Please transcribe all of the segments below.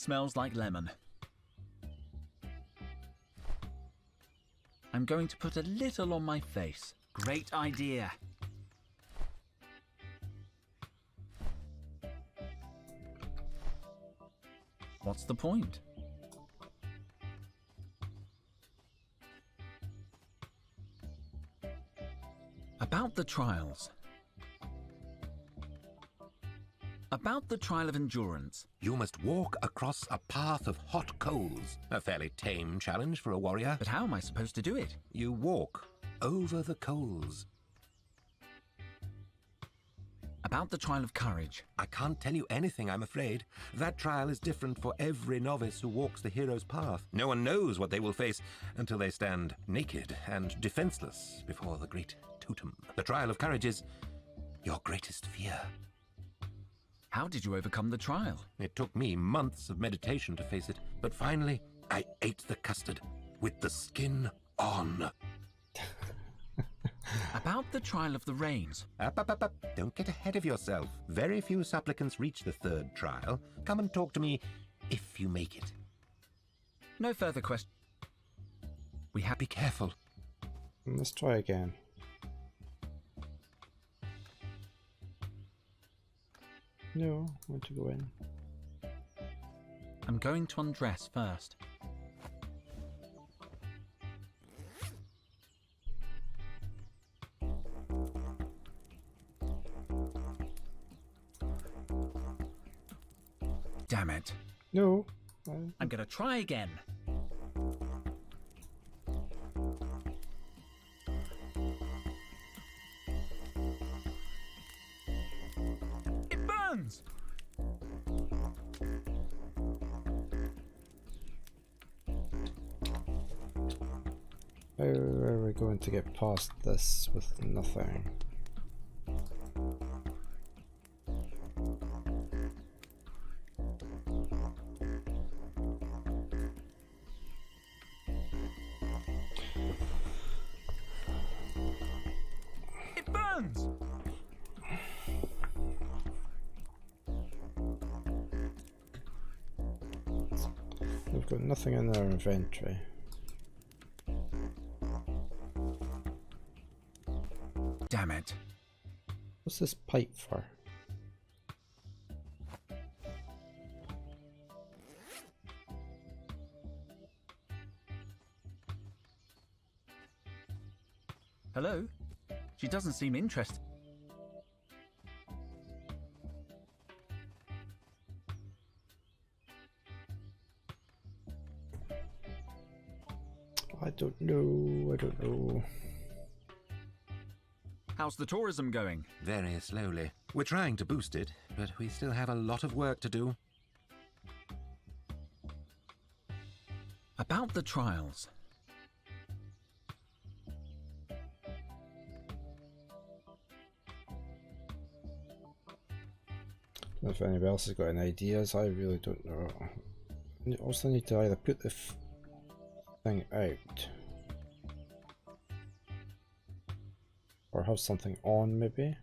smells like lemon. I'm going to put a little on my face. Great idea. What's the point? About the trials. About the trial of endurance. You must walk across a path of hot coals. A fairly tame challenge for a warrior. But how am I supposed to do it? You walk over the coals. About the trial of courage. I can't tell you anything, I'm afraid. That trial is different for every novice who walks the hero's path. No one knows what they will face until they stand naked and defenseless before the great totem. The trial of courage is your greatest fear. How did you overcome the trial? It took me months of meditation to face it, but finally I ate the custard with the skin on. About the trial of the reins. Up. Don't get ahead of yourself. Very few supplicants reach the third trial. Come and talk to me if you make it. No further questions. We have... Be careful. Let's try again. No, I want to go in. I'm going to undress first. Damn it. No. I'm gonna try again. It burns! How are we going to get past this with nothing? It burns! We've got nothing in our inventory. Damn it. What's this pipe for? Hello? She doesn't seem interested. I don't know. How's the tourism going? Very slowly. We're trying to boost it, but we still have a lot of work to do. About the trials. If anybody else has got any ideas, I really don't know. You also need to either put the thing out or have something on, maybe.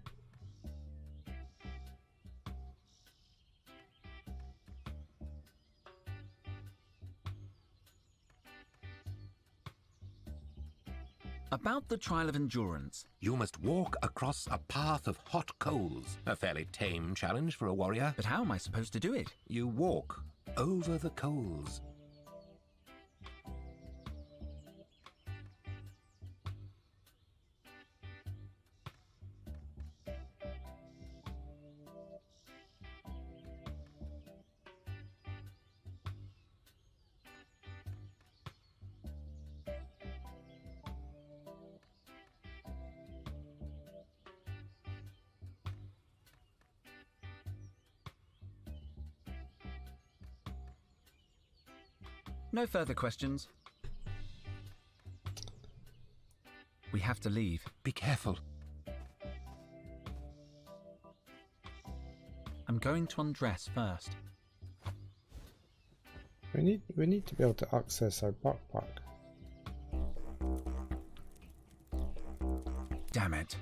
About the trial of endurance. You must walk across a path of hot coals. A fairly tame challenge for a warrior. But how am I supposed to do it? You walk over the coals. No further questions. We have to leave. Be careful. I'm going to undress first. We need to be able to access our backpack. Damn it.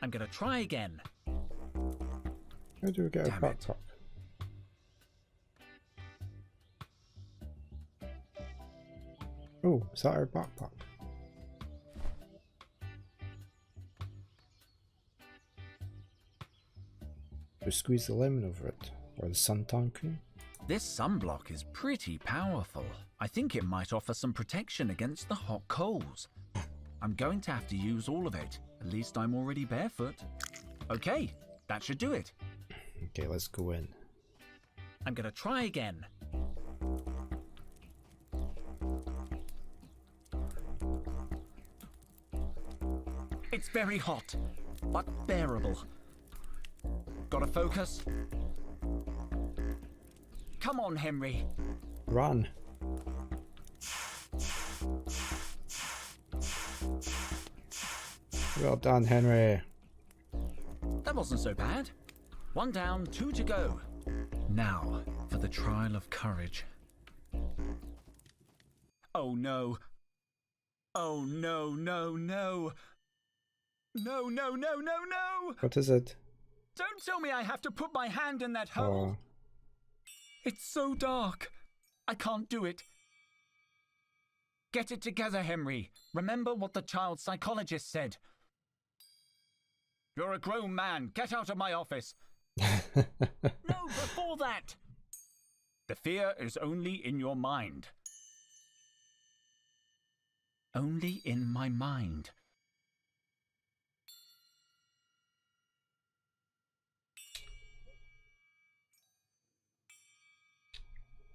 I'm gonna try again. How do we get Damn a it. backpack? Oh, is that our backpack? We squeeze the lemon over it, or the suntan cream. This sunblock is pretty powerful. I think it might offer some protection against the hot coals. I'm going to have to use all of it. At least I'm already barefoot. Okay, that should do it. Okay, let's go in. I'm gonna try again. It's very hot, but bearable. Gotta focus. Come on, Henry. Run! Well done, Henry. That wasn't so bad. 1 down, 2 to go. Now for the trial of courage. Oh no. Oh no, no, no. No, no, no, no, no! What is it? Don't tell me I have to put my hand in that hole. Oh, It's so dark. I can't do it. Get it together, Henry. Remember what the child psychologist said. You're a grown man. Get out of my office. No, before that. The fear is only in your mind. Only in my mind.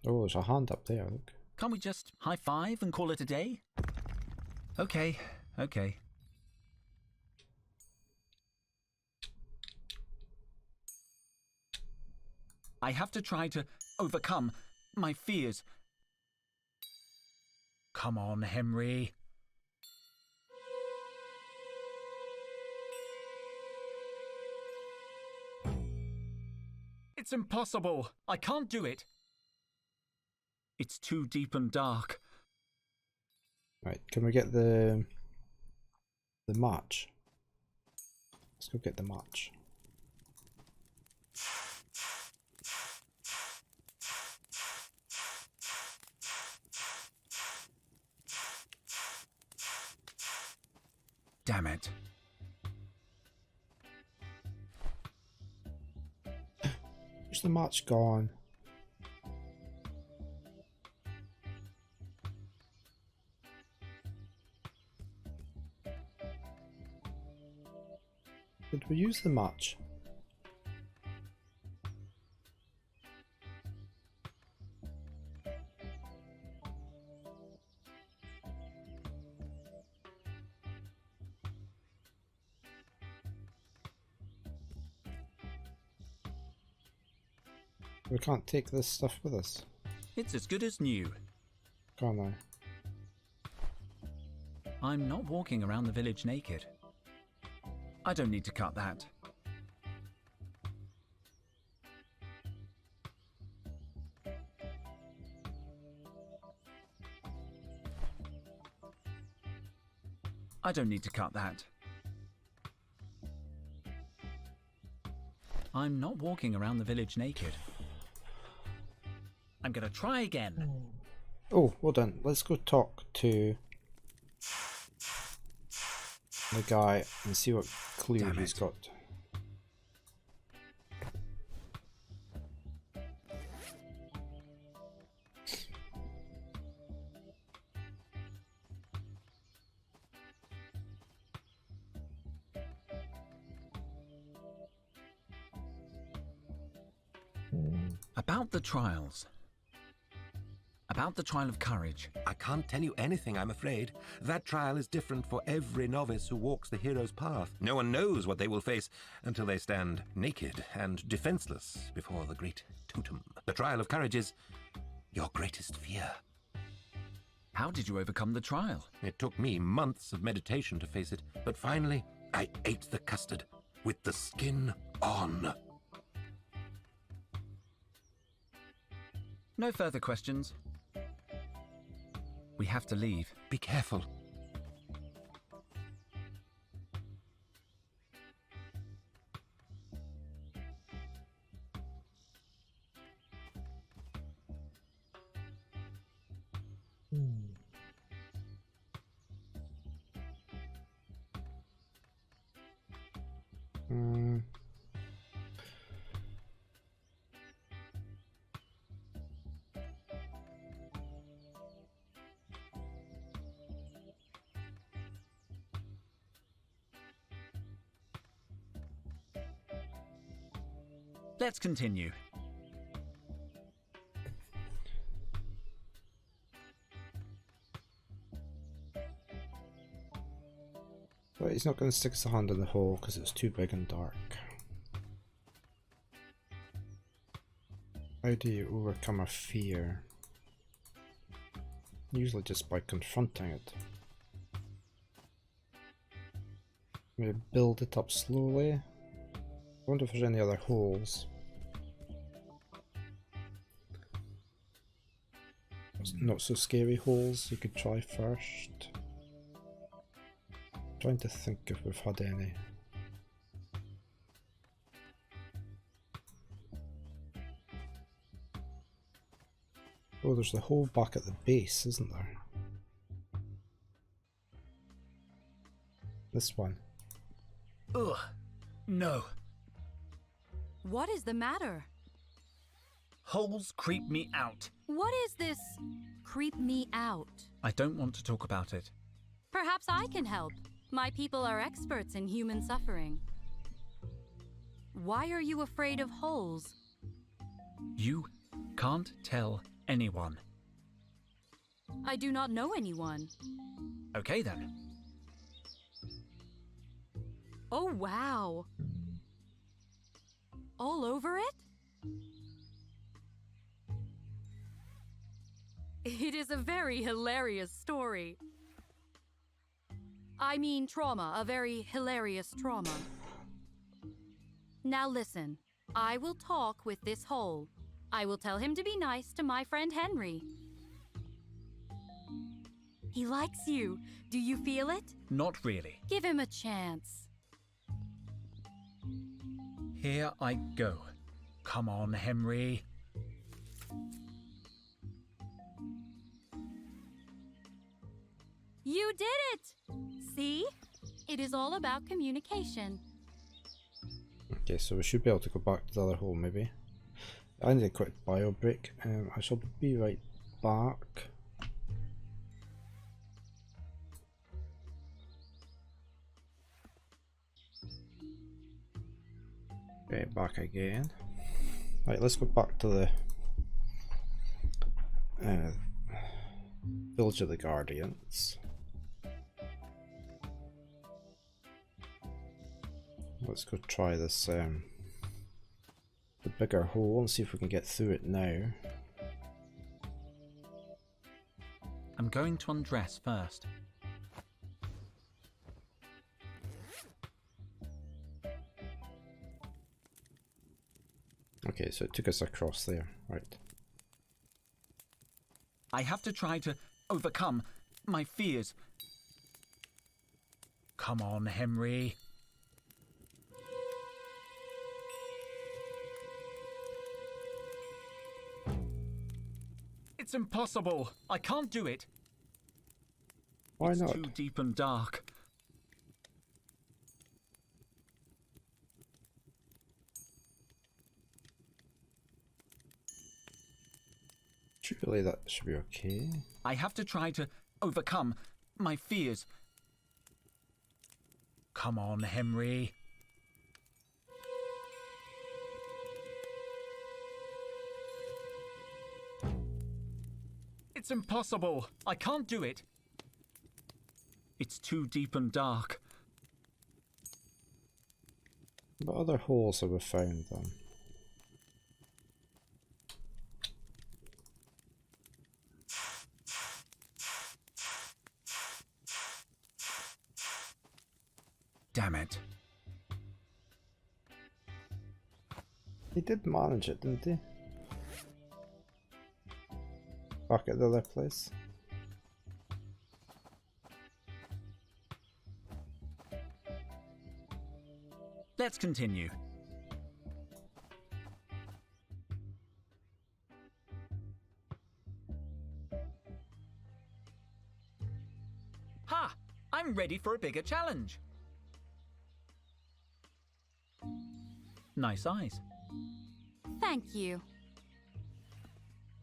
oh, there's a hand up there, look. Can't we just high five and call it a day? Okay, okay. I have to try to overcome my fears. Come on, Henry. It's impossible. I can't do it. It's too deep and dark. Right, can we get the match? Let's go get the match. Damn it. Where's the match gone? Did we use the match? We can't take this stuff with us, It's as good as new. can I? I'm not walking around the village naked. I don't need to cut that. I don't need to cut that. I'm not walking around the village naked. I'm gonna try again. Oh, hold on. Let's go talk to the guy and see what clue Damn he's it. got. About the trials. About the trial of courage. I can't tell you anything, I'm afraid. That trial is different for every novice who walks the hero's path. No one knows what they will face until they stand naked and defenseless before the great totem. The trial of courage is your greatest fear. How did you overcome the trial? It took me months of meditation to face it, but finally I ate the custard with the skin on. No further questions. We have to leave. Be careful. Let's continue. But he's not going to stick his hand in the hole because it's too big and dark. How do you overcome a fear? Usually just by confronting it. Maybe build it up slowly. I wonder if there's any other holes. Not so scary holes you could try first. Trying to think if we've had any. Oh, there's the hole back at the base, isn't there? This one. Ugh, no. What is the matter? Holes creep me out. What is this creep me out? I don't want to talk about it. Perhaps I can help. My people are experts in human suffering. Why are you afraid of holes? You can't tell anyone. I do not know anyone. Okay then. Oh, wow. All over it? It is a very hilarious story. I mean trauma, a very hilarious trauma. Now listen, I will talk with this hole. I will tell him to be nice to my friend Henry. He likes you. Do you feel it? Not really. Give him a chance. Here I go. Come on, Henry. You did it! See? It is all about communication. Okay, so we should be able to go back to the other hole, maybe. I need a quick bio break. I shall be right back. Okay, back again. Right, let's go back to the Village of the Guardians. Let's go try this the bigger hole and see if we can get through it now. I'm going to undress first. Okay, so it took us across there, right. I have to try to overcome my fears. Come on, Henry. It's impossible. I can't do it. Why It's not? too deep and dark. Surely that should be okay. I have to try to overcome my fears. Come on, Henry. It's impossible. I can't do it. It's too deep and dark. What other holes have we found then? Damn it. He did manage it, didn't he? Back at the other place. Let's continue. Ha! I'm ready for a bigger challenge. Nice eyes. Thank you.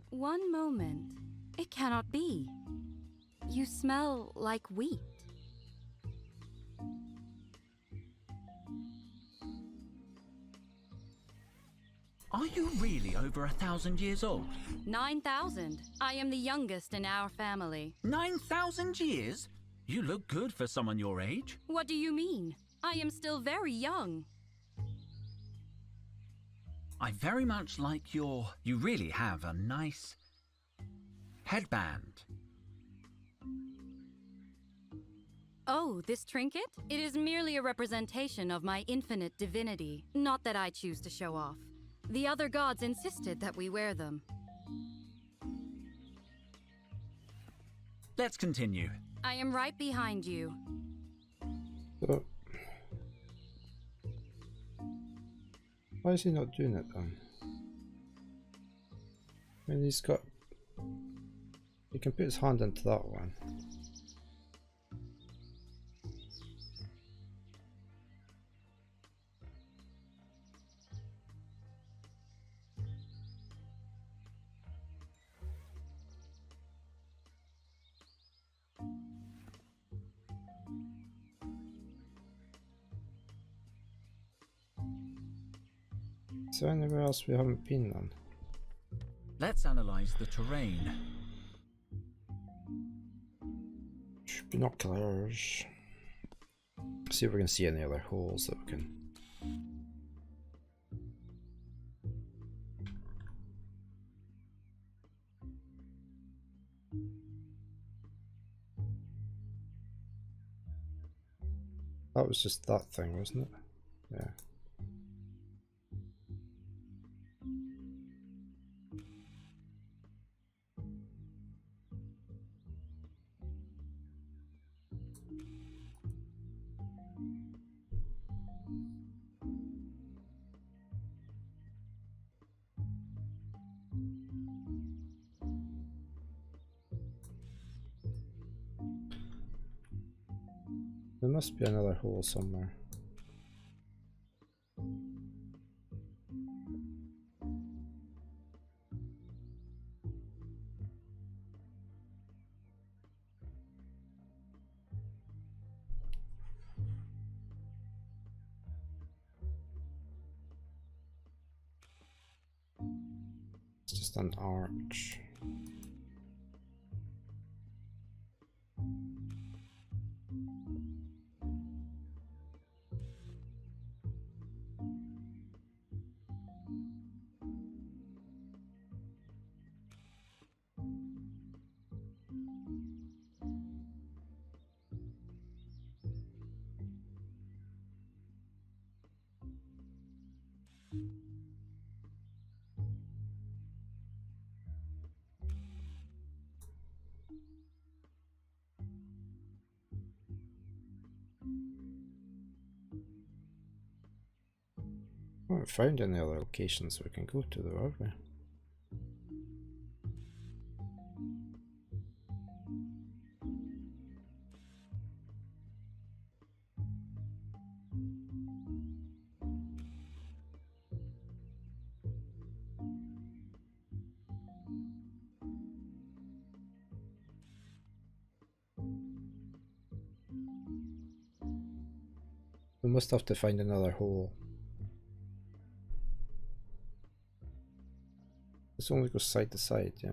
One moment. It cannot be. You smell like wheat. Are you really over 1,000 years old? 9,000. I am the youngest in our family. 9,000 years? You look good for someone your age. What do you mean? I am still very young. I very much like your... You really have a nice headband. Oh, this trinket? It is merely a representation of my infinite divinity. Not that I choose to show off. The other gods insisted that we wear them. Let's continue. I am right behind you. So, why is he not doing it then? I mean, he's got... He can put his hand into that one. Is there anywhere else we haven't been then? Let's analyze the terrain. Binoculars. See if we can see any other holes that we can. That was just that thing, wasn't it? Yeah. There must be another hole somewhere. It's just an arch. I haven't found any other locations we can go to though, have we? We must have to find another hole. This only goes side to side, yeah.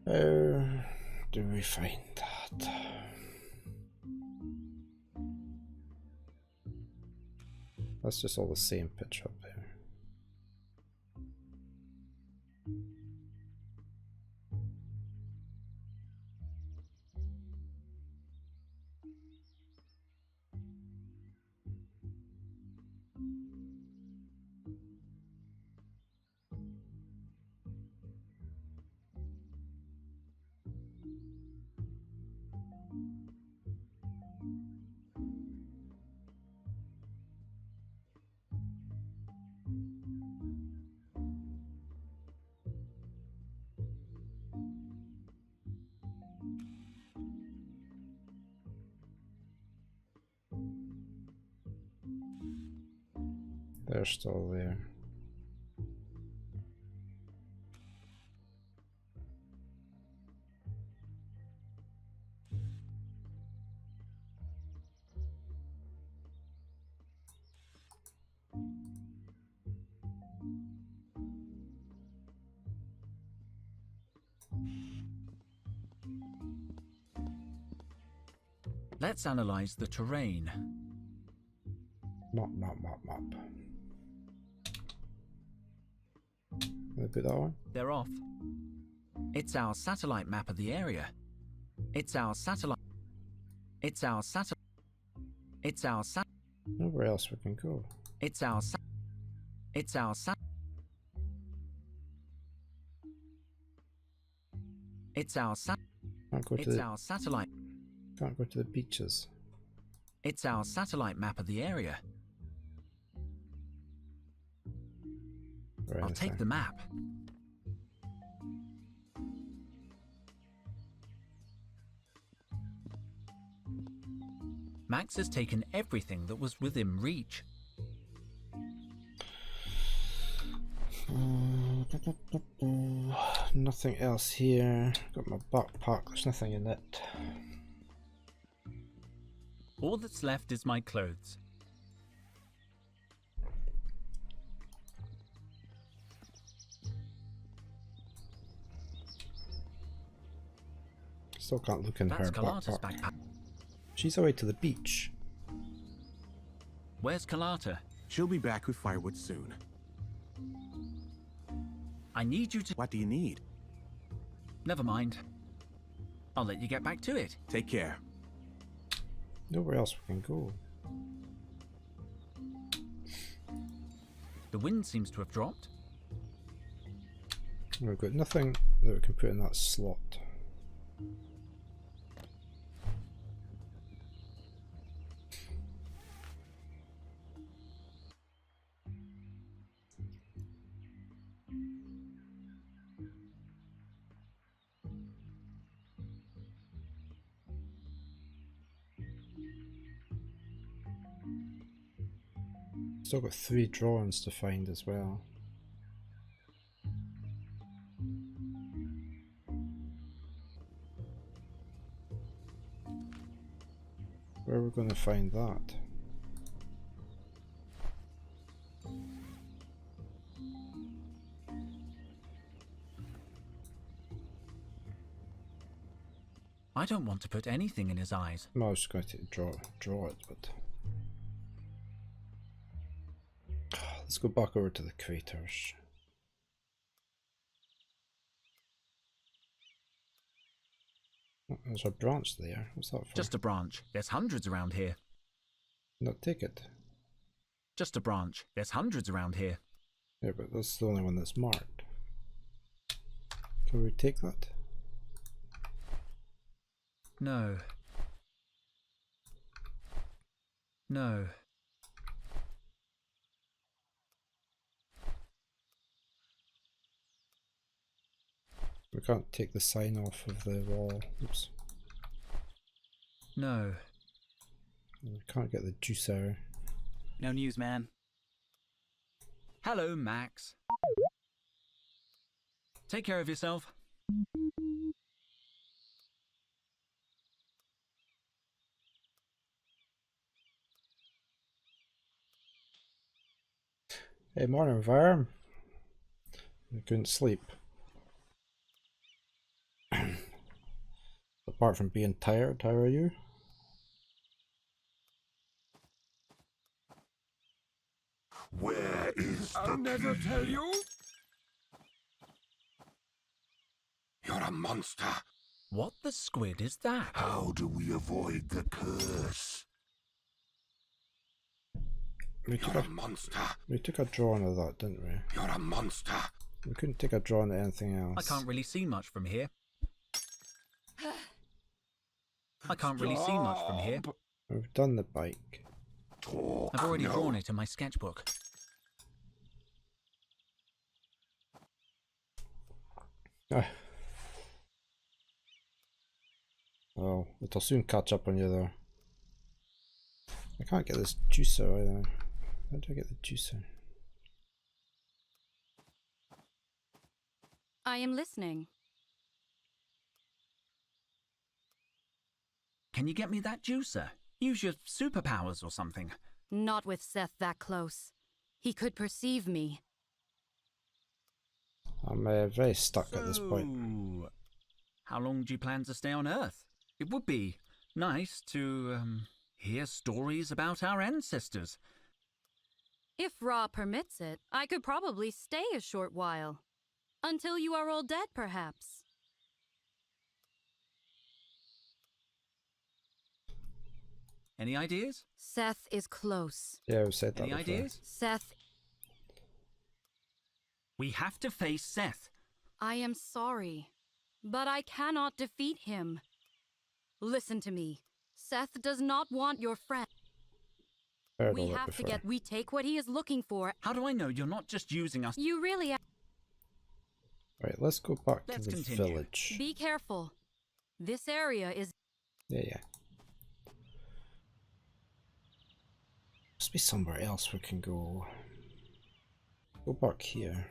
Where do we find that? That's just all the same pitch up there. They're still there. Let's analyze the terrain. Map. Can I put that one? They're off. It's our satellite map of the area. It's our satellite. It's our satellite. It's our sat. Nowhere else we can go. It's our sat. It's our sat. It's our sat. Can't go to It's the, our satellite. can't go to the beaches. It's our satellite map of the area. Or I'll anything. take the map. Max has taken everything that was within reach. Nothing else here. Got my backpack, there's nothing in it. All that's left is my clothes. Still can't look in That's her Kalata's backpack. backpack. She's away to the beach. Where's Kalata? She'll be back with firewood soon. I need you to... What do you need? Never mind. I'll let you get back to it. Take care. Nowhere else we can go. The wind seems to have dropped. We've got nothing that we can put in that slot. Still got 3 drawings to find as well. Where are we going to find that? I don't want to put anything in his eyes. I was going to draw it, but let's go back over to the craters. Oh, there's a branch there. What's that for? Just a branch. There's hundreds around here. No, take it. Just a branch. There's hundreds around here. Yeah, but that's the only one that's marked. Can we take that? No. No. We can't take the sign off of the wall. Oops. No. We can't get the juicer. No news, man. Hello, Max. Take care of yourself. Hey, morning, Varm. I couldn't sleep. Apart from being tired, how are you? Where is I'll never tell you. You're a monster. What the squid is that? How do we avoid the curse? We took You're a a monster. drawing of that, didn't we? You're a monster. We couldn't take a drawing of anything else. I can't really see much from here. I can't really see much from here. We've done the bike. Talk. I've already no. drawn it in my sketchbook. Ah. Oh, it'll soon catch up on you though. I can't get this juicer either. How do I get the juicer? I am listening. Can you get me that juicer? Use your superpowers or something. Not with Seth that close. He could perceive me. I'm very stuck at this point. So, how long do you plan to stay on Earth? It would be nice to hear stories about our ancestors. If Ra permits it, I could probably stay a short while. Until you are all dead, perhaps. Any ideas? Seth is close. Yeah, we said that Any before. ideas? Seth, We have to face Seth. I am sorry, but I cannot defeat him. Listen to me. Seth does not want your friend. Heard We all that have to before. we take what he is looking for. How do I know you're not just using us? You really Right, let's go back Let's to the continue. village. be careful. This area is Yeah. Must be somewhere else we can go. Go back here.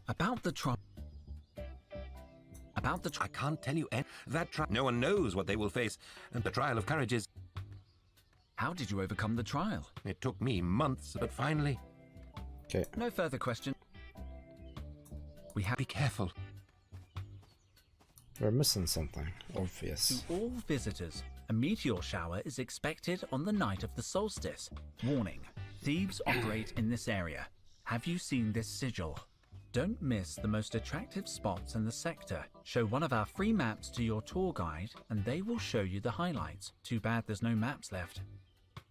About the trial. I can't tell you that trial. No one knows what they will face, and the trial of courage is. How did you overcome the trial? It took me months, but finally. Okay. No further questions. We have Be careful. We're missing something to obvious. all visitors. A meteor shower is expected on the night of the solstice. Warning: thieves operate in this area. Have you seen this sigil? Don't miss the most attractive spots in the sector. Show one of our free maps to your tour guide and they will show you the highlights. Too bad there's no maps left.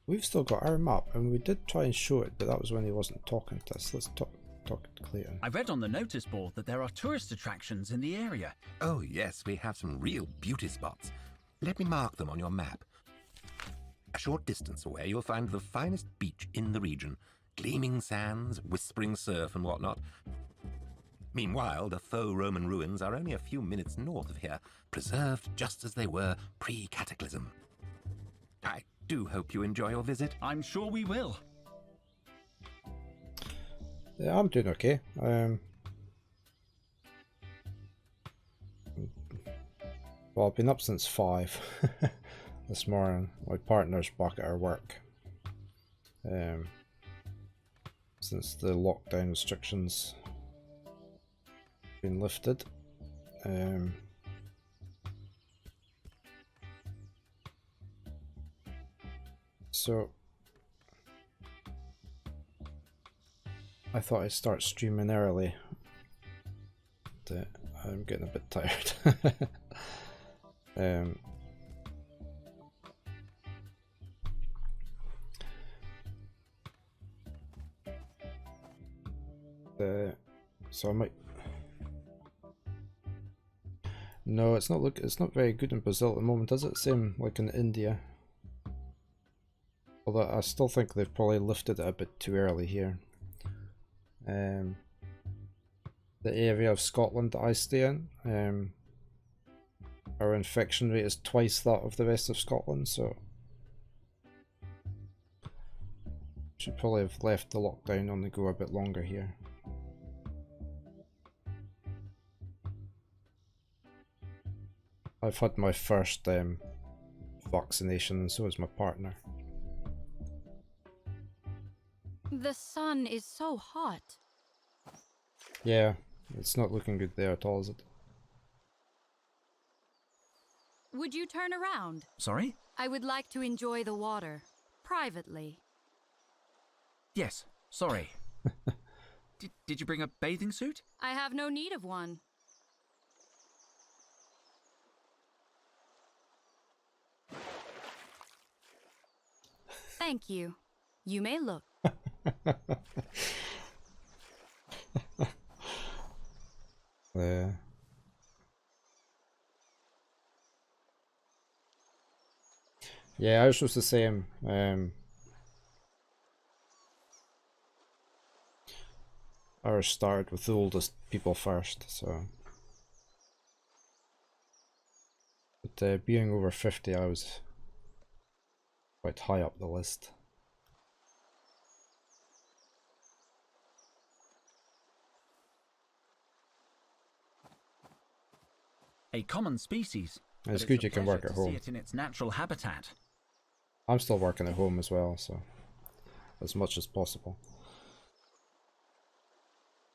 We've still got our map, and we did try and show it, but that was when he wasn't talking to us. Let's talk to Clayton. I read on the notice board that there are tourist attractions in the area. Oh, yes, we have some real beauty spots. Let me mark them on your map. A short distance away, you'll find the finest beach in the region. Gleaming sands, whispering surf, and whatnot. Meanwhile, the faux Roman ruins are only a few minutes north of here, preserved just as they were pre-cataclysm. I do hope you enjoy your visit. I'm sure we will. Yeah, I'm doing okay. Well, I've been up since 5 this morning. My partner's back at her work. Since the lockdown restrictions been lifted. So I thought I'd start streaming early. But I'm getting a bit tired. So I might. No, it's not. It's not very good in Brazil at the moment, is it? Same like in India. Although I still think they've probably lifted it a bit too early here. The area of Scotland that I stay in, our infection rate is twice that of the rest of Scotland, so should probably have left the lockdown on the go a bit longer here. I've had my first vaccination, and so has my partner. the sun is so hot. Yeah, it's not looking good there at all, is it? Would you turn around? Sorry? I would like to enjoy the water. Privately. Yes, sorry. Did you bring a bathing suit? I have no need of one. Thank you. You may look. Yeah, ours was the same. Ours started with the oldest people first, so. But being over 50, I was quite high up the list. A common species. but It's a good you can pleasure work at to home. See it in its natural habitat. I'm still working at home as well, so as much as possible.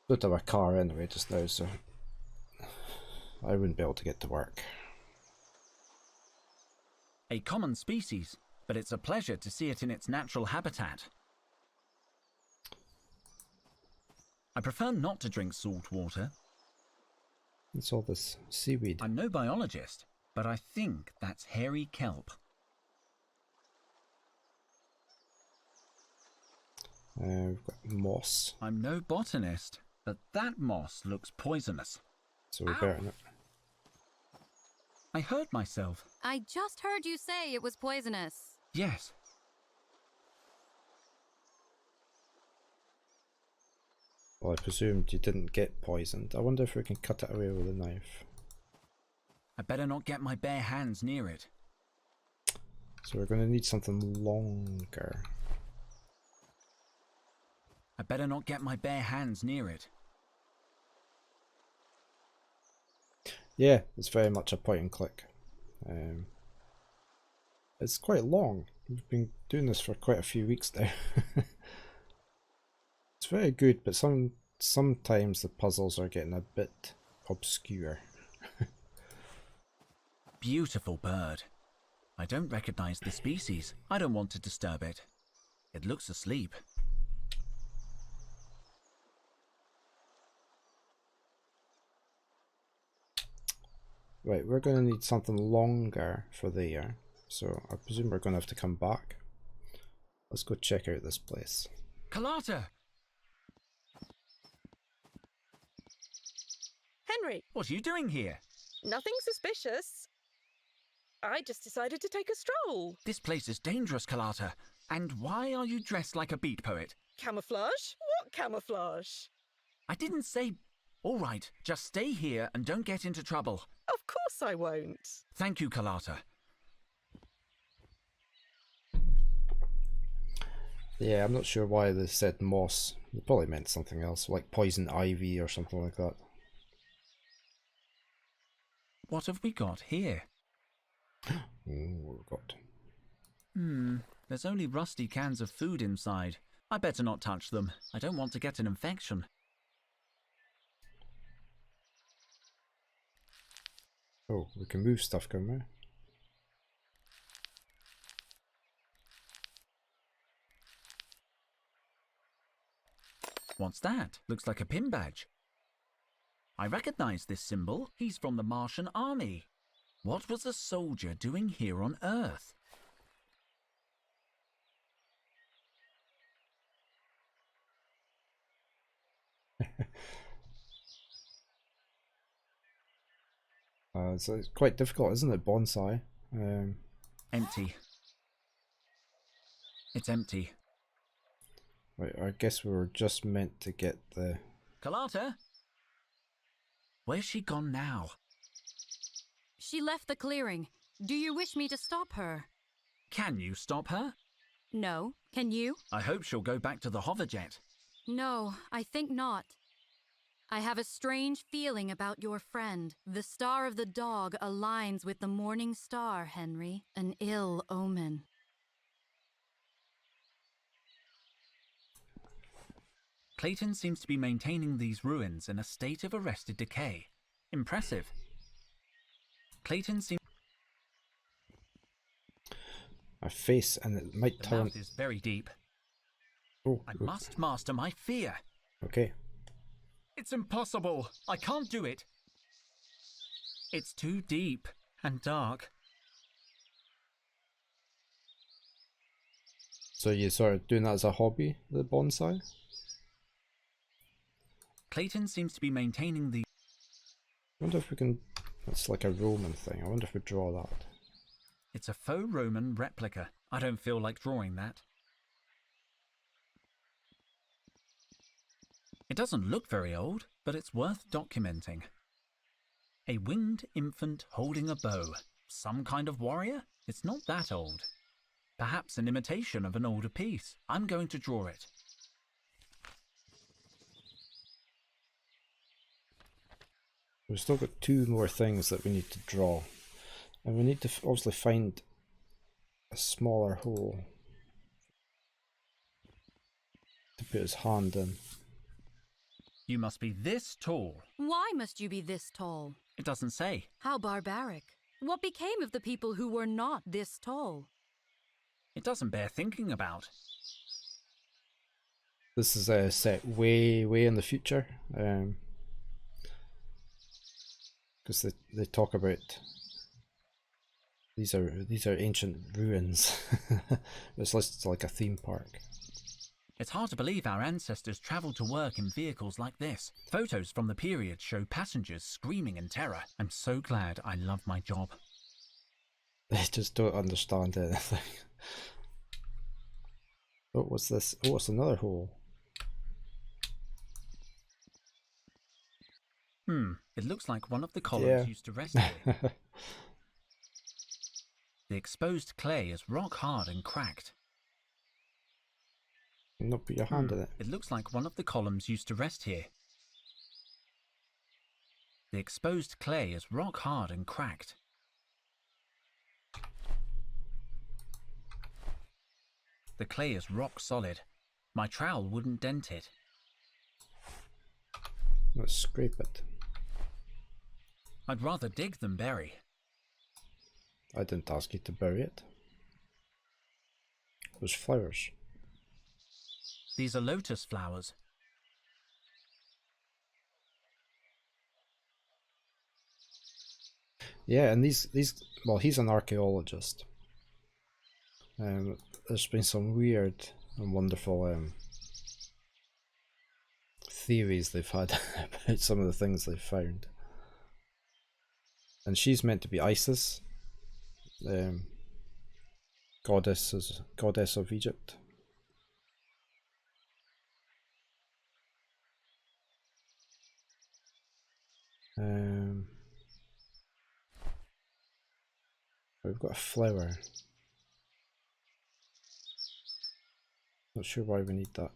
Don't have a car anyway just now, so I wouldn't be able to get to work. A common species, but it's a pleasure to see it in its natural habitat. I prefer not to drink salt water. It's all this seaweed. I'm no biologist, but I think that's hairy kelp. We've got moss, I'm no botanist, but that moss looks poisonous. so we Ow. better not. I hurt myself. I just heard you say it was poisonous. Yes. Well, I presumed you didn't get poisoned. I wonder if we can cut it away with a knife. I better not get my bare hands near it. So we're going to need something longer. I better not get my bare hands near it. Yeah, it's very much a point and click. It's quite long. We've been doing this for quite a few weeks now. It's very good, but sometimes the puzzles are getting a bit obscure. Beautiful bird. I don't recognize the species. I don't want to disturb it. It looks asleep. Right, we're going to need something longer for there. So I presume we're going to have to come back. Let's go check out this place. Kalata! Henry, What are you doing here? nothing suspicious. I just decided to take a stroll. This place is dangerous, Kalata. And why are you dressed like a beat poet? Camouflage? What camouflage? I didn't say... All right, just stay here and don't get into trouble. Of course I won't. Thank you, Kalata. Yeah, I'm not sure why they said moss. They probably meant something else, like poison ivy or something like that. What have we got here? Oh, we've got... There's only rusty cans of food inside. I better not touch them. I don't want to get an infection. Oh, we can move stuff, can we? What's that? Looks like a pin badge. I recognize this symbol. He's from the Martian army. What was a soldier doing here on Earth? So it's quite difficult, isn't it, bonsai? Empty. It's empty. Right, I guess we were just meant to get the... Kalata? Where's she gone now? She left the clearing. Do you wish me to stop her? Can you stop her? No. Can you? I hope she'll go back to the hoverjet. No, I think not. I have a strange feeling about your friend. The star of the dog aligns with the morning star, Henry. An ill omen. Clayton seems to be maintaining these ruins in a state of arrested decay. Impressive. Clayton seems... A face, and it might The turn... mouth is very deep. Oh, I must master my fear. okay. It's impossible. I can't do it. It's too deep and dark. So you sort of doing that as a hobby, the bonsai? Clayton seems to be maintaining the... I wonder if we can... That's like a Roman thing. I wonder if we draw that. It's a faux Roman replica. I don't feel like drawing that. It doesn't look very old, but it's worth documenting. A winged infant holding a bow. Some kind of warrior? It's not that old. Perhaps an imitation of an older piece. I'm going to draw it. We've still got 2 more things that we need to draw. And we need to obviously find a smaller hole to put his hand in. You must be this tall. Why must you be this tall? It doesn't say. How barbaric. What became of the people who were not this tall? It doesn't bear thinking about. This is set way in the future. Because they talk about these are ancient ruins. It's listed like a theme park. It's hard to believe our ancestors travelled to work in vehicles like this. Photos from the period show passengers screaming in terror. I'm so glad I love my job. They just don't understand anything. What was this? Oh, it's another hole. It looks like one of the columns used to rest here. The exposed clay is rock hard and cracked. Not put your hand in it. It looks like one of the columns used to rest here. The exposed clay is rock hard and cracked. The clay is rock solid. My trowel wouldn't dent it. Let's scrape it. I'd rather dig than bury. I didn't ask you to bury it. Those flowers. These are lotus flowers. Yeah, and these well, he's an archaeologist. There's been some weird and wonderful theories they've had about some of the things they've found. And she's meant to be Isis, goddess of Egypt. We've got a flower. Not sure why we need that.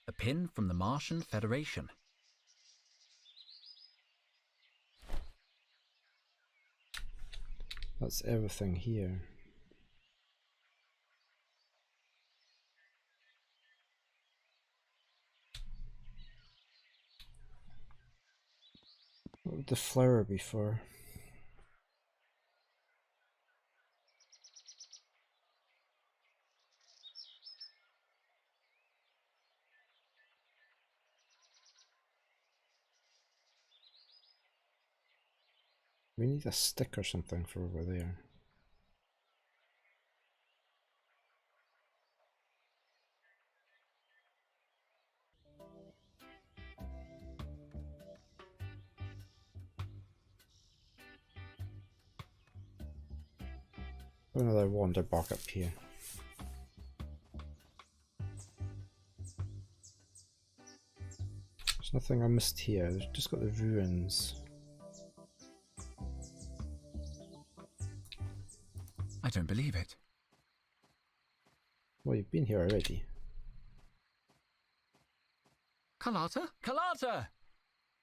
A pin from the Martian Federation. That's everything here. What would the flower be for? We need a stick or something for over there. Another wander back up here. There's nothing I missed here. There's just got the ruins. I don't believe it. Well, you've been here already. Carlotta? Carlotta!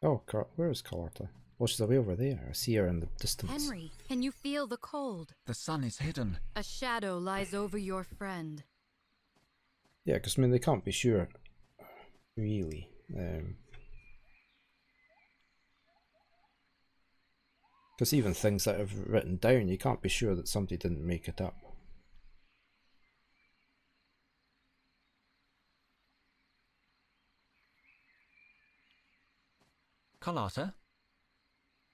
Oh, where is Carlotta? Oh, she's away over there. I see her in the distance. Henry, can you feel the cold? The sun is hidden. A shadow lies over your friend. Yeah, because I mean, they can't be sure, really. Because even things that I've written down, you can't be sure that somebody didn't make it up. Carlotta?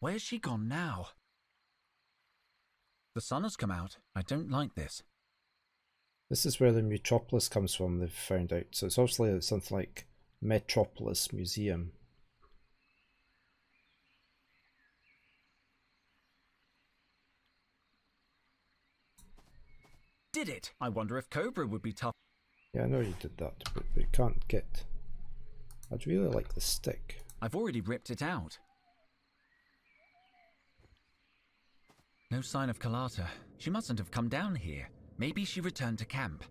Where's she gone now? The sun has come out. I don't like this. This is where the MUTROPOLIS comes from, they've found out. So it's obviously something like Metropolis Museum. Did it! I wonder if Cobra would be tough. Yeah, I know you did that, but we can't get... I'd really like the stick. I've already ripped it out. No sign of Carlotta. She mustn't have come down here. Maybe she returned to camp.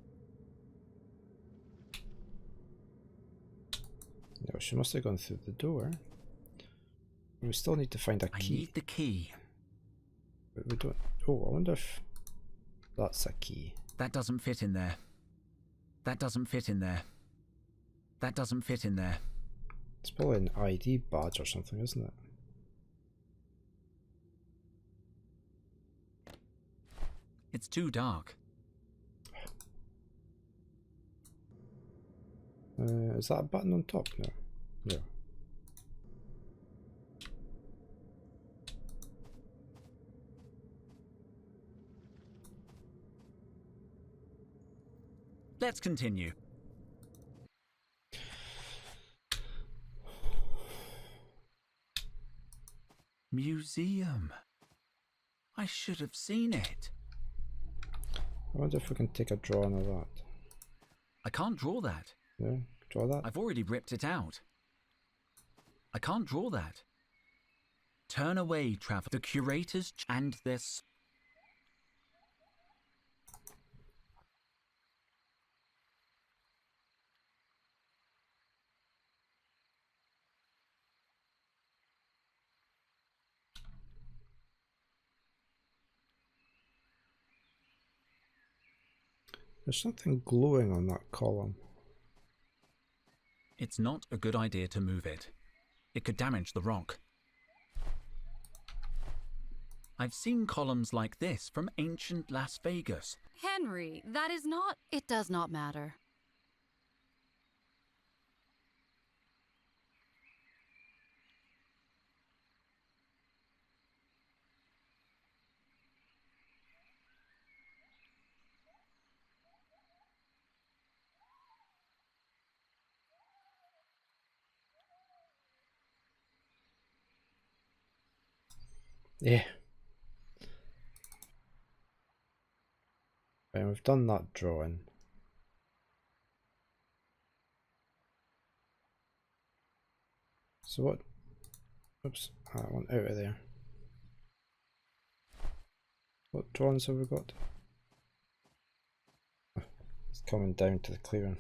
No, she must have gone through the door. We still need to find a I key. need the key. But we don't. Oh, I wonder if that's a key. That doesn't fit in there. That doesn't fit in there. That doesn't fit in there. It's probably an ID badge or something, isn't it? It's too dark. Is that a button on top? No. No. Let's continue. Museum. I should have seen it. I wonder if we can take a drawing of that. I can't draw that. Yeah, draw that. I've already ripped it out. I can't draw that. Turn away, traveler. The curators and this. There's something glowing on that column. It's not a good idea to move it. It could damage the rock. I've seen columns like this from ancient Las Vegas. Henry, that is not. It does not matter. Yeah. And we've done that drawing. So what? Oops, I went out of there. What drawings have we got? Oh, it's coming down to the clearing.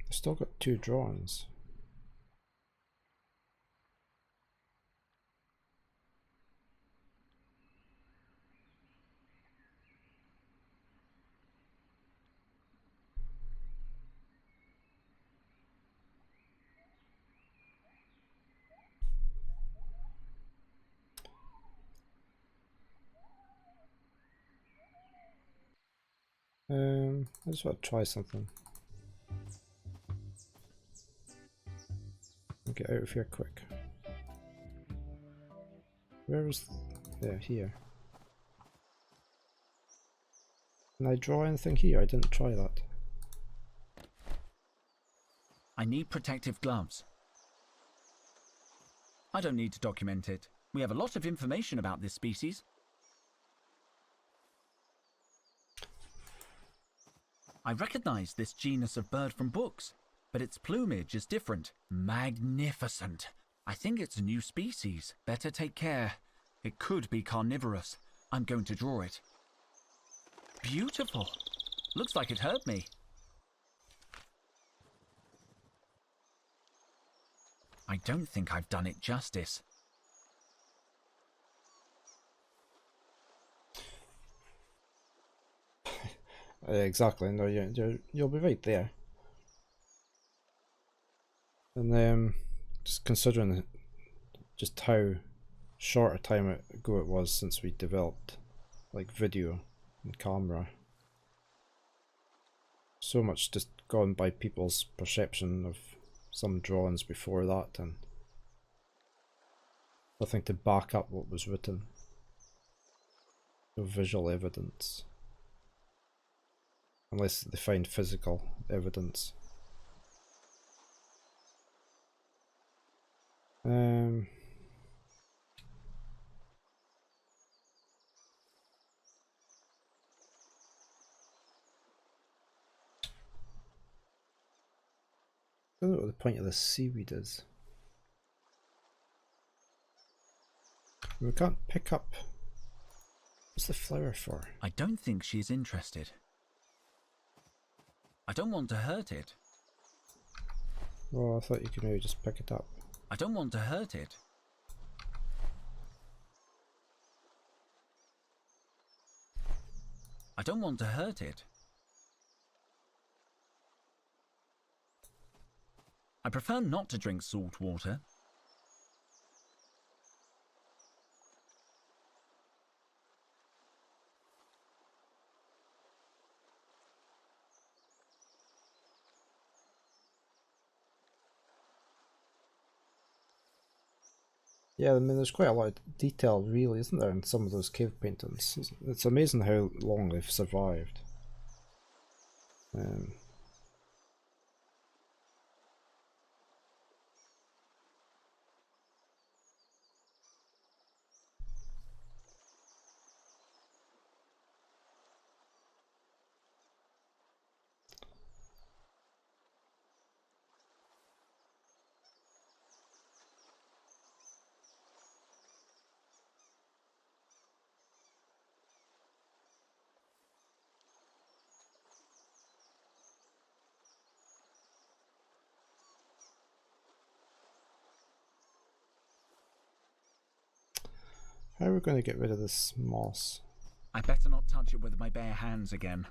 I've still got 2 drawings. I just want to try something. I'll get out of here quick. Where is... Yeah, here. Can I draw anything here? I didn't try that. I need protective gloves. I don't need to document it. We have a lot of information about this species. I recognize this genus of bird from books, but its plumage is different. Magnificent. I think it's a new species. Better take care. It could be carnivorous. I'm going to draw it. Beautiful. Looks like it hurt me. I don't think I've done it justice. Exactly. No, you'll be right there. And just considering just how short a time ago it was since we developed like video and camera, so much just gone by people's perception of some drawings before that, and nothing to back up what was written. No visual evidence. Unless they find physical evidence. don't know what the point of this seaweed is. We can't pick up. What's the flower for? I don't think she's interested. I don't want to hurt it. Oh, I thought you could maybe just pick it up. I don't want to hurt it. I don't want to hurt it. I prefer not to drink salt water. Yeah, I mean, there's quite a lot of detail, really, isn't there, in some of those cave paintings? It's amazing how long they've survived. How are we going to get rid of this moss? I better not touch it with my bare hands again.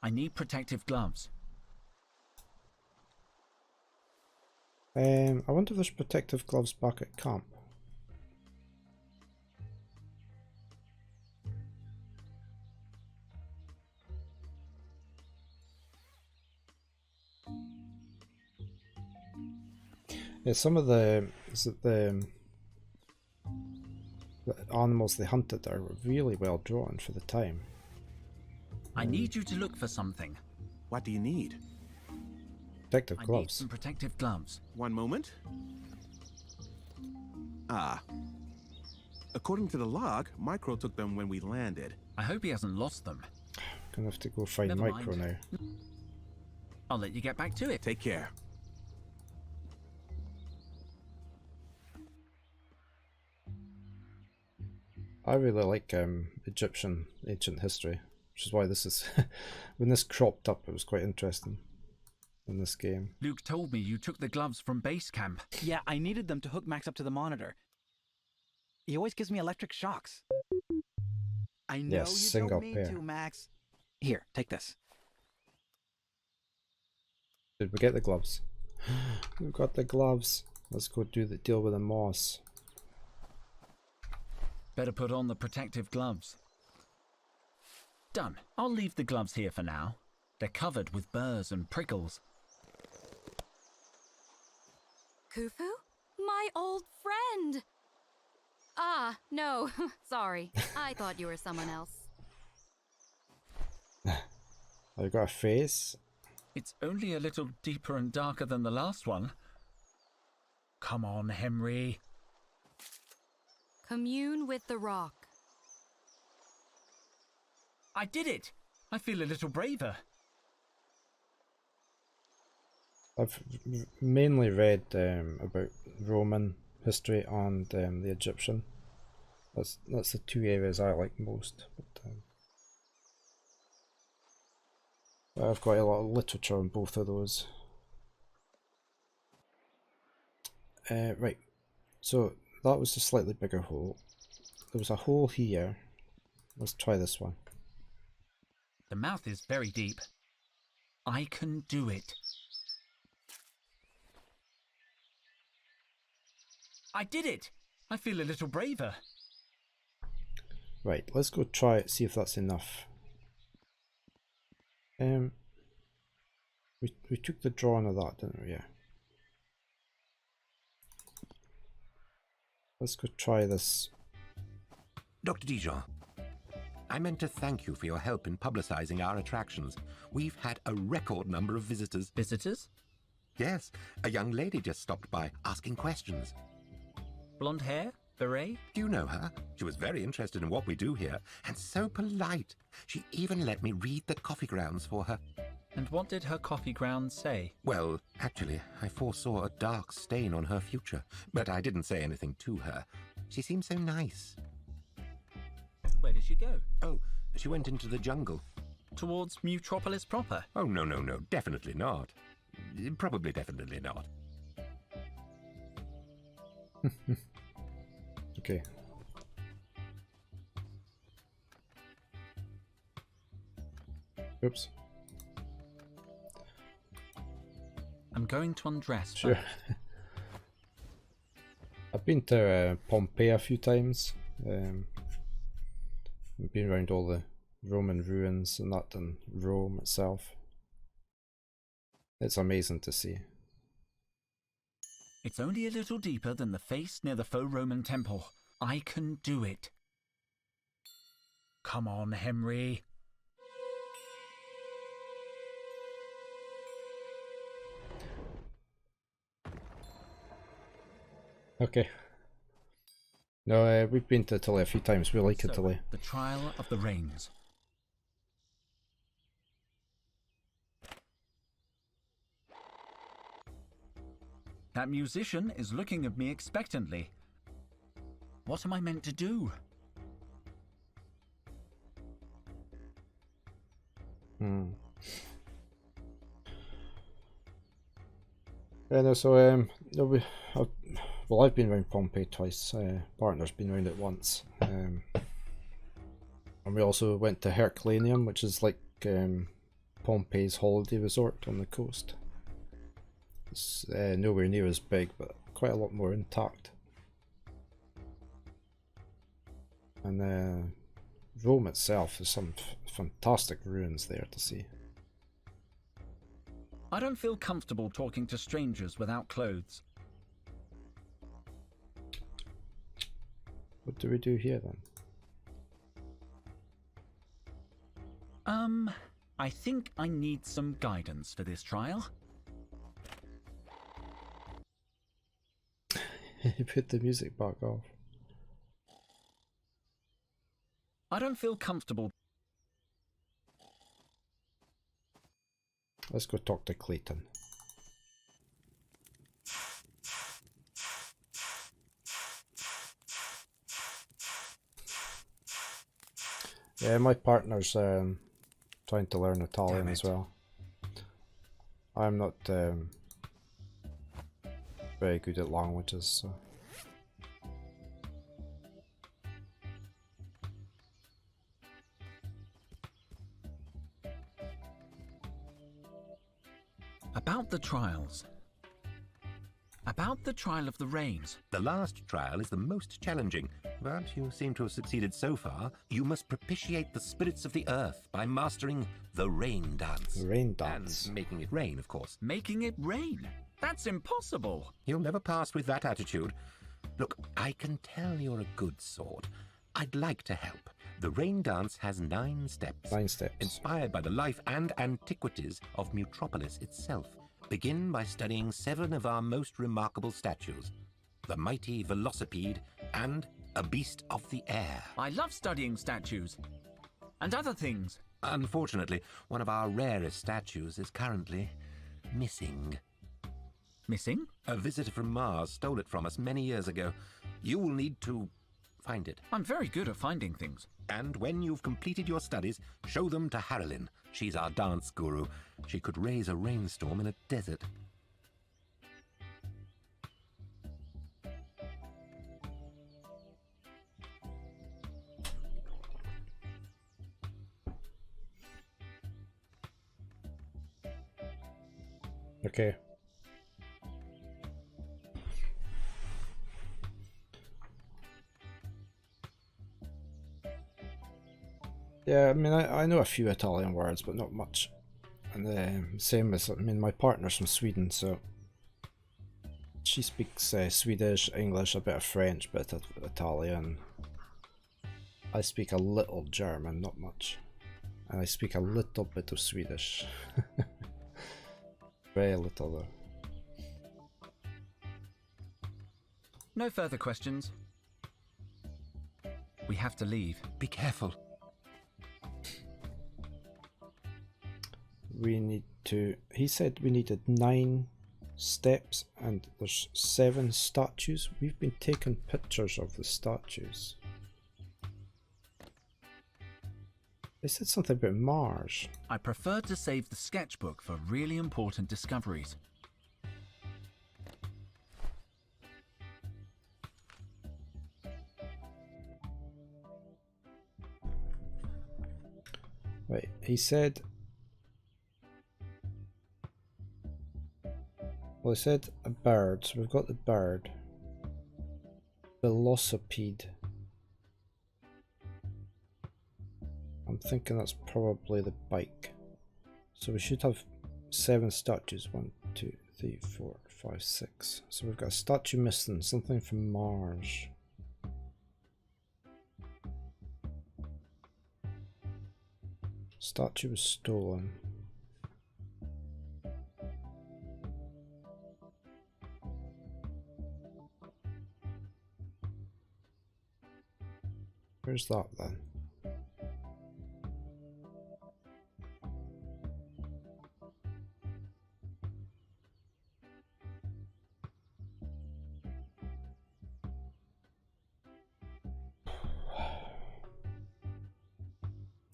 I need protective gloves. I wonder if there's protective gloves back at camp. Yeah, some of the animals they hunted are really well drawn for the time. I need you to look for something. What do you need? Protective I need gloves. some protective gloves. One moment. Ah. According to the log, Micro took them when we landed. I hope he hasn't lost them. Gonna have to go find Never Micro mind. now. I'll let you get back to it. Take care. I really like Egyptian ancient history, which is why this is when this cropped up, it was quite interesting in this game. Luke told me you took the gloves from base camp. Yeah, I needed them to hook Max up to the monitor. He always gives me electric shocks. I know Yes, you single don't mean pair. to, Max. Here, take this. Did we get the gloves? We've got the gloves. Let's go deal with the moss. Better put on the protective gloves. Done. I'll leave the gloves here for now. They're covered with burrs and prickles. Khufu? My old friend! Ah, no, sorry. I thought you were someone else. I've got a face. It's only a little deeper and darker than the last one. Come on, Henry. Commune with the rock. I did it! I feel a little braver. I've mainly read about Roman history and the Egyptian. That's the two areas I like most. But I've got a lot of literature on both of those. Right, so that was a slightly bigger hole. There was a hole here. Let's try this one. The mouth is very deep. I can do it. I did it! I feel a little braver. Right, let's go try it, see if that's enough. We took the drawing of that, didn't we? Yeah. Let's go try this. Dr. Dijon, I meant to thank you for your help in publicizing our attractions. We've had a record number of visitors. Visitors? Yes, a young lady just stopped by asking questions. Blonde hair? Beret? Do you know her? She was very interested in what we do here, and so polite. She even let me read the coffee grounds for her. And what did her coffee grounds say? Well, actually, I foresaw a dark stain on her future, but I didn't say anything to her. She seemed so nice. Where did she go? Oh, she went into the jungle. Towards Mutropolis proper? Oh, no, definitely not. Probably definitely not. Okay. Oops. I'm going to undress Sure. first. I've been to Pompeii a few times. I've been around all the Roman ruins and that, and Rome itself. It's amazing to see. It's only a little deeper than the face near the faux Roman temple. I can do it. Come on, Henry. Okay. No, we've been to Italy a few times. We like Italy. The trial of the rains. That musician is looking at me expectantly. What am I meant to do? Yeah, no, so no, well, I've been around Pompeii twice. Partner's been around it once, and we also went to Herculaneum, which is like Pompeii's holiday resort on the coast. It's nowhere near as big, but quite a lot more intact. And Rome itself is some fantastic ruins there to see. I don't feel comfortable talking to strangers without clothes. What do we do here then? I think I need some guidance for this trial. You put the music back off. I don't feel comfortable. Let's go talk to Clayton. Yeah, my partner's trying to learn Italian as well. I'm not very good at languages, so. About the trials. About the trial of the rains. The last trial is the most challenging, but you seem to have succeeded so far. You must propitiate the spirits of the earth by mastering the rain dance. The rain dance. And making it rain, of course. Making it rain? That's impossible. You'll never pass with that attitude. Look, I can tell you're a good sort. I'd like to help. The rain dance has 9 steps. 9 steps. Inspired by the life and antiquities of Mutropolis itself. Begin by studying 7 of our most remarkable statues. The mighty Velocipede and a beast of the air. I love studying statues. And other things. Unfortunately, one of our rarest statues is currently missing. Missing? A visitor from Mars stole it from us many years ago. You will need to find it. I'm very good at finding things. And when you've completed your studies, show them to Haralyn. She's our dance guru. She could raise a rainstorm in a desert. Okay. Yeah, I mean, I know a few Italian words, but not much. And same as, I mean, my partner's from Sweden, so she speaks Swedish, English, a bit of French, a bit of Italian. I speak a little German, not much. And I speak a little bit of Swedish. Very little though. No further questions. We have to leave. Be careful. We need to... He said we needed 9 steps and there's 7 statues. We've been taking pictures of the statues. They said something about Mars. I prefer to save the sketchbook for really important discoveries. Right, he said... Well, he said a bird, so we've got the bird. Velocipede. I'm thinking that's probably the bike. So we should have 7 statues. 1, 2, 3, 4, 5, 6. So we've got a statue missing, something from Mars. Statue was stolen. Where's that then?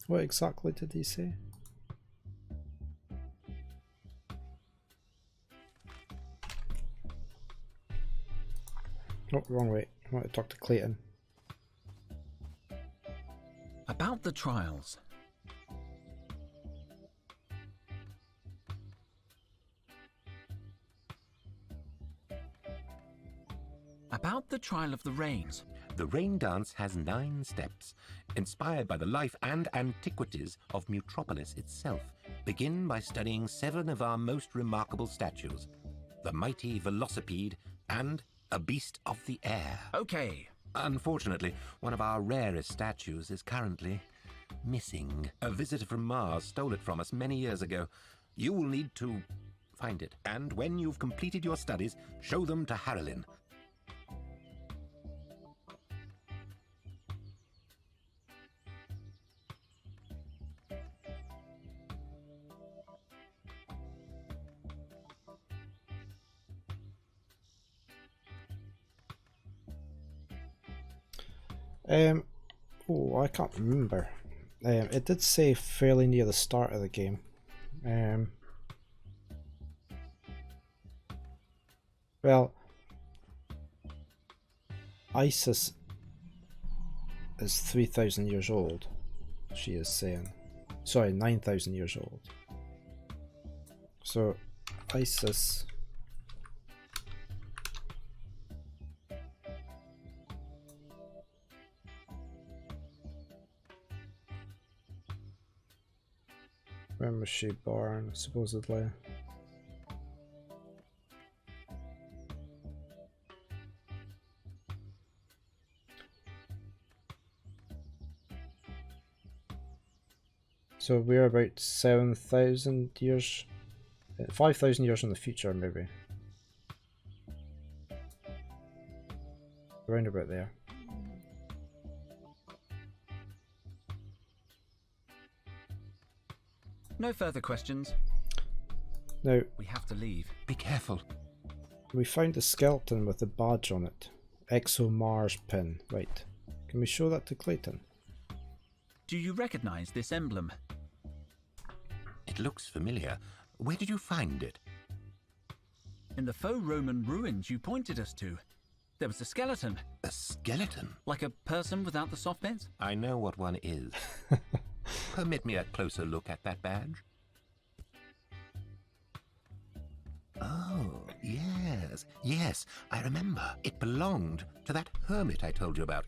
What exactly did he say? Oh, wrong way. I want to talk to Clayton. About the trials. About the trial of the rains. The rain dance has 9 steps, inspired by the life and antiquities of Mutropolis itself. Begin by studying 7 of our most remarkable statues, the mighty Velocipede and a beast of the air. Okay. Unfortunately, one of our rarest statues is currently missing. A visitor from Mars stole it from us many years ago. You will need to find it, and when you've completed your studies, show them to Harrelin. Oh, I can't remember. It did say fairly near the start of the game. Well, Isis is 3,000 years old, she is saying. Sorry, 9,000 years old. So, Isis... When was she born, supposedly? So we're about 7,000 years, 5,000 years in the future, maybe. Around about there. No further questions. Now, We have to leave. Be careful. we found the skeleton with the badge on it. Exo Mars pin. Right. Can we show that to Clayton? Do you recognize this emblem? It looks familiar. Where did you find it? In the faux Roman ruins you pointed us to. There was a skeleton, A skeleton? like a person without the soft bits. I know what one is. Permit me a closer look at that badge. Oh, yes. Yes, I remember. It belonged to that hermit I told you about.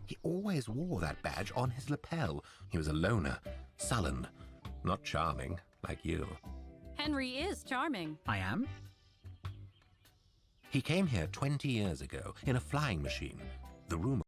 He always wore that badge on his lapel. He was a loner, sullen, not charming, like you. Henry is charming. I am? He came here 20 years ago in a flying machine. The rumor